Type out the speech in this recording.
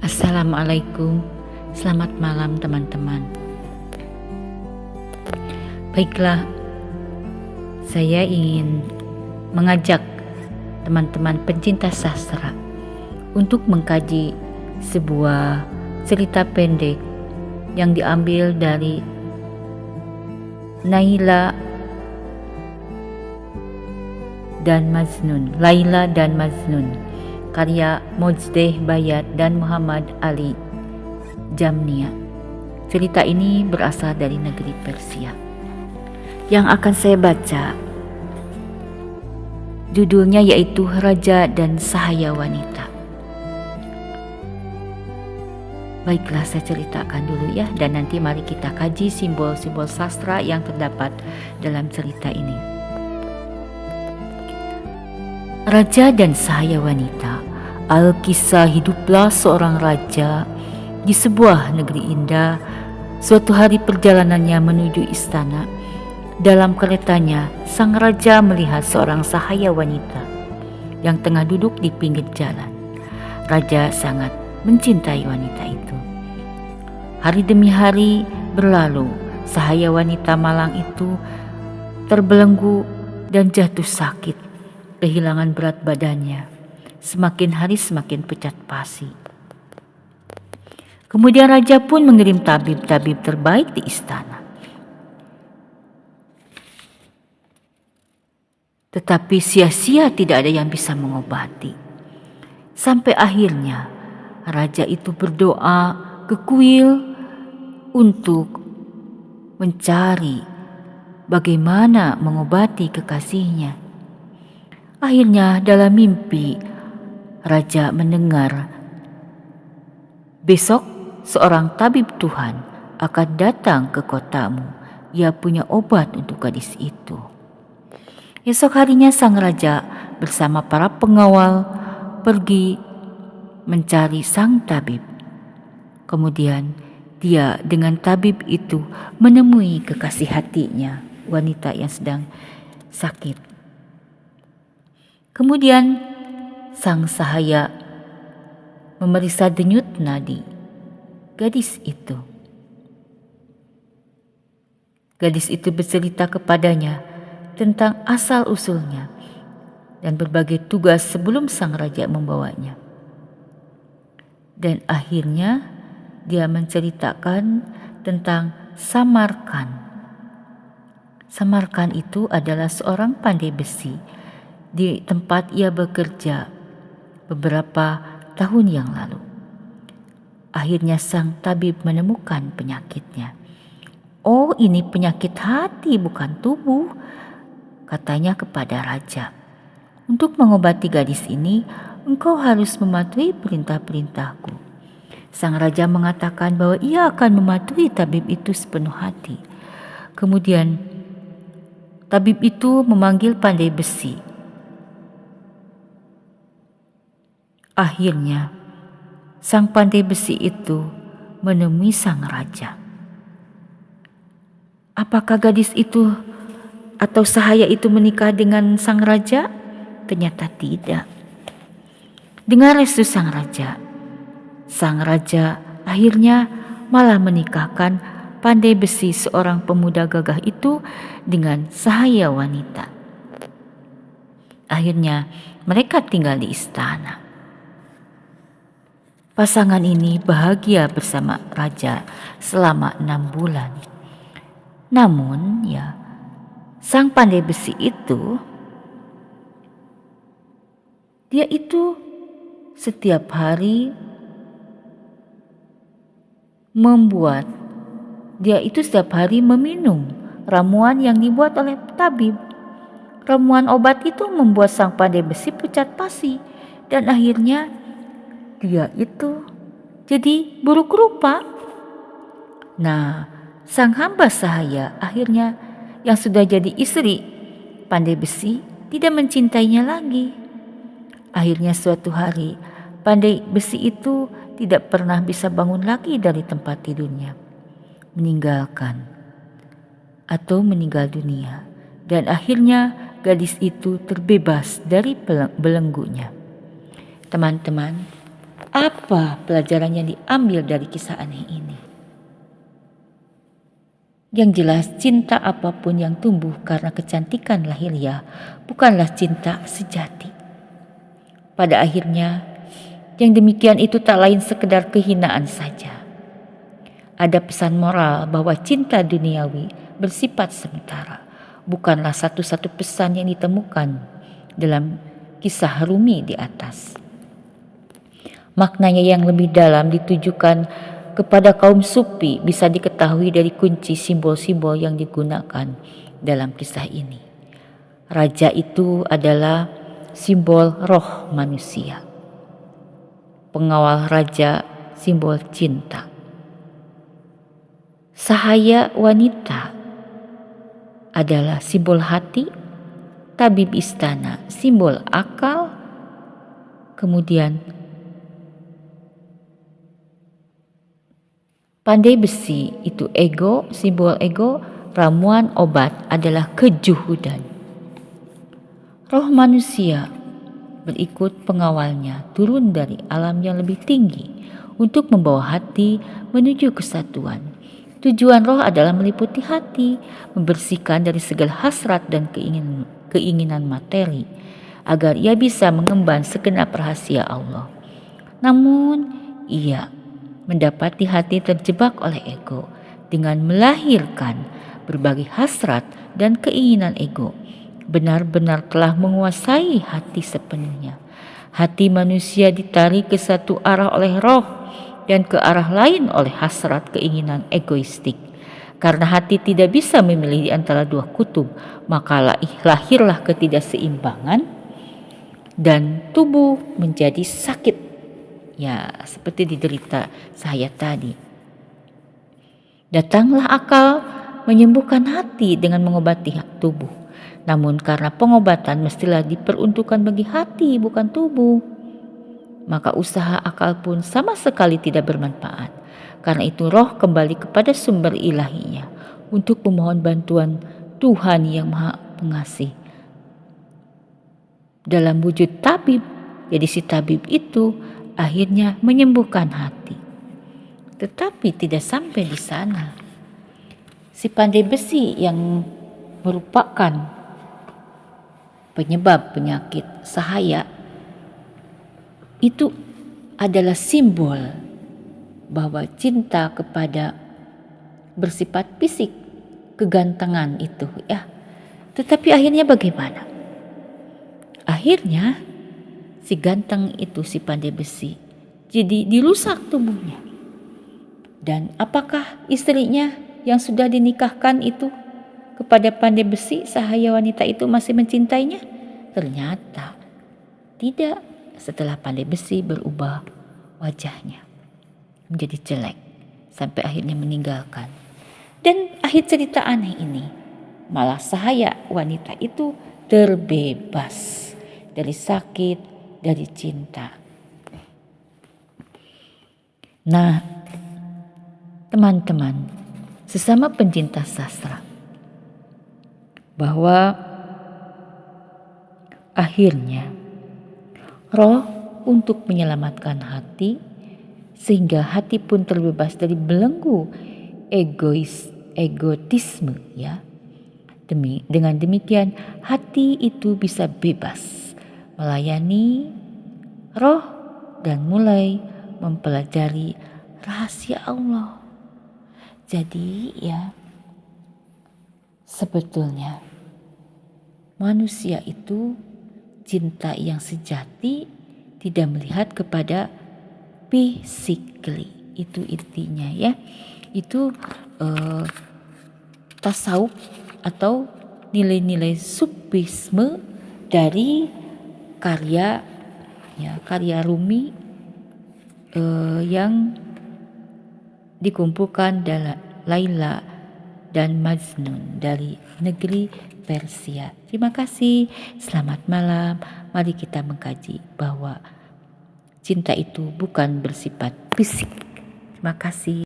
Assalamualaikum, selamat malam teman-teman. Baiklah, saya ingin mengajak teman-teman pencinta sastra untuk mengkaji sebuah cerita pendek yang diambil dari Laila dan Majnun, karya Mojdeh Bayat dan Muhammad Ali Jamnia. Cerita ini berasal dari negeri Persia. Yang akan saya baca judulnya yaitu Raja dan Sahaya Wanita. Baiklah, saya ceritakan dulu ya, dan nanti mari kita kaji simbol-simbol sastra yang terdapat dalam cerita ini. Raja dan Sahaya Wanita. Alkisah hiduplah seorang raja di sebuah negeri indah. Suatu hari perjalanannya menuju istana. Dalam keretanya, sang raja melihat seorang sahaya wanita yang tengah duduk di pinggir jalan. Raja sangat mencintai wanita itu. Hari demi hari berlalu, sahaya wanita malang itu terbelenggu dan jatuh sakit. Kehilangan berat badannya, semakin hari semakin pucat pasi. Kemudian raja pun mengirim tabib-tabib terbaik di istana. Tetapi sia-sia, tidak ada yang bisa mengobati. Sampai akhirnya raja itu berdoa ke kuil untuk mencari bagaimana mengobati kekasihnya. Akhirnya dalam mimpi raja mendengar besok seorang tabib Tuhan akan datang ke kotamu. Ia punya obat untuk gadis itu. Esok harinya sang raja bersama para pengawal pergi mencari sang tabib. Kemudian dia dengan tabib itu menemui kekasih hatinya, wanita yang sedang sakit. Kemudian sang sahaya memeriksa denyut nadi gadis itu. Gadis itu bercerita kepadanya tentang asal-usulnya dan berbagai tugas sebelum sang raja membawanya. Dan akhirnya dia menceritakan tentang Samarkan. Samarkan itu adalah seorang pandai besi di tempat ia bekerja beberapa tahun yang lalu. Akhirnya sang tabib menemukan penyakitnya. Oh, ini penyakit hati, bukan tubuh, katanya kepada raja. Untuk mengobati gadis ini, engkau harus mematuhi perintah-perintahku. Sang raja mengatakan bahwa ia akan mematuhi tabib itu sepenuh hati. Kemudian tabib itu memanggil pandai besi. Akhirnya sang pandai besi itu menemui sang raja. Apakah gadis itu atau sahaya itu menikah dengan sang raja? Ternyata tidak. Dengan restu sang raja akhirnya malah menikahkan pandai besi, seorang pemuda gagah itu, dengan sahaya wanita. Akhirnya mereka tinggal di istana. Pasangan ini bahagia bersama raja selama 6 bulan. Namun sang pandai besi itu, dia itu setiap hari meminum ramuan yang dibuat oleh tabib. Ramuan obat itu membuat sang pandai besi pucat pasi, dan akhirnya dia itu jadi buruk rupa. Nah, sang hamba sahaya akhirnya yang sudah jadi istri pandai besi tidak mencintainya lagi. Akhirnya suatu hari pandai besi itu tidak pernah bisa bangun lagi dari tempat tidurnya, meninggal dunia, dan akhirnya gadis itu terbebas dari belenggunya. Teman-teman, Apa pelajaran yang diambil dari kisah aneh ini? Yang jelas, cinta apapun yang tumbuh karena kecantikan lahiriah bukanlah cinta sejati. Pada akhirnya, yang demikian itu tak lain sekedar kehinaan saja. Ada pesan moral bahwa cinta duniawi bersifat sementara, bukanlah satu-satu pesan yang ditemukan dalam kisah Rumi di atas. Maknanya yang lebih dalam ditujukan kepada kaum sufi bisa diketahui dari kunci simbol-simbol yang digunakan dalam kisah ini. Raja itu adalah simbol roh manusia. Pengawal raja simbol cinta. Sahaya wanita adalah simbol hati. Tabib istana simbol akal. Kemudian pandai besi itu ego, simbol ego. Ramuan obat adalah kejuhudan. Roh manusia berikut pengawalnya turun dari alam yang lebih tinggi untuk membawa hati menuju kesatuan. Tujuan roh adalah meliputi hati, membersihkan dari segala hasrat dan keinginan materi, agar ia bisa mengemban segenap rahasia Allah. Namun, ia mendapati hati terjebak oleh ego dengan melahirkan berbagai hasrat dan keinginan ego. Benar-benar telah menguasai hati sepenuhnya. Hati manusia ditarik ke satu arah oleh roh dan ke arah lain oleh hasrat keinginan egoistik. Karena hati tidak bisa memilih di antara dua kutub, maka lahirlah ketidakseimbangan dan tubuh menjadi sakit. Ya, seperti diderita saya tadi. Datanglah akal menyembuhkan hati dengan mengobati tubuh. Namun karena pengobatan mestilah diperuntukkan bagi hati bukan tubuh, maka usaha akal pun sama sekali tidak bermanfaat. Karena itu roh kembali kepada sumber ilahinya untuk memohon bantuan Tuhan yang Maha Pengasih dalam wujud tabib. Jadi si tabib itu akhirnya menyembuhkan hati. Tetapi tidak sampai di sana. Si pandai besi yang merupakan penyebab penyakit sahaya itu adalah simbol bahwa cinta kepada bersifat fisik, kegantengan itu ya. Tetapi akhirnya bagaimana? Akhirnya si ganteng itu, si pandai besi, jadi dirusak tubuhnya. Dan apakah istrinya yang sudah dinikahkan itu kepada pandai besi, sahaya wanita itu masih mencintainya? Ternyata tidak. Setelah pandai besi berubah wajahnya menjadi jelek sampai akhirnya meninggalkan. Dan akhir cerita aneh ini malah sahaya wanita itu terbebas dari sakit, dari cinta. Nah, teman-teman, sesama pencinta sastra, bahwa akhirnya roh untuk menyelamatkan hati sehingga hati pun terbebas dari belenggu egotisme ya. Dengan demikian hati itu bisa bebas melayani roh dan mulai mempelajari rahasia Allah. Jadi ya, sebetulnya manusia itu cinta yang sejati tidak melihat kepada physically. Itu intinya ya. Itu tasawuf atau nilai-nilai sufisme dari karya Rumi yang dikumpulkan dalam Laila dan Majnun dari negeri Persia. Terima kasih, selamat malam. Mari kita mengkaji bahwa cinta itu bukan bersifat fisik. Terima kasih.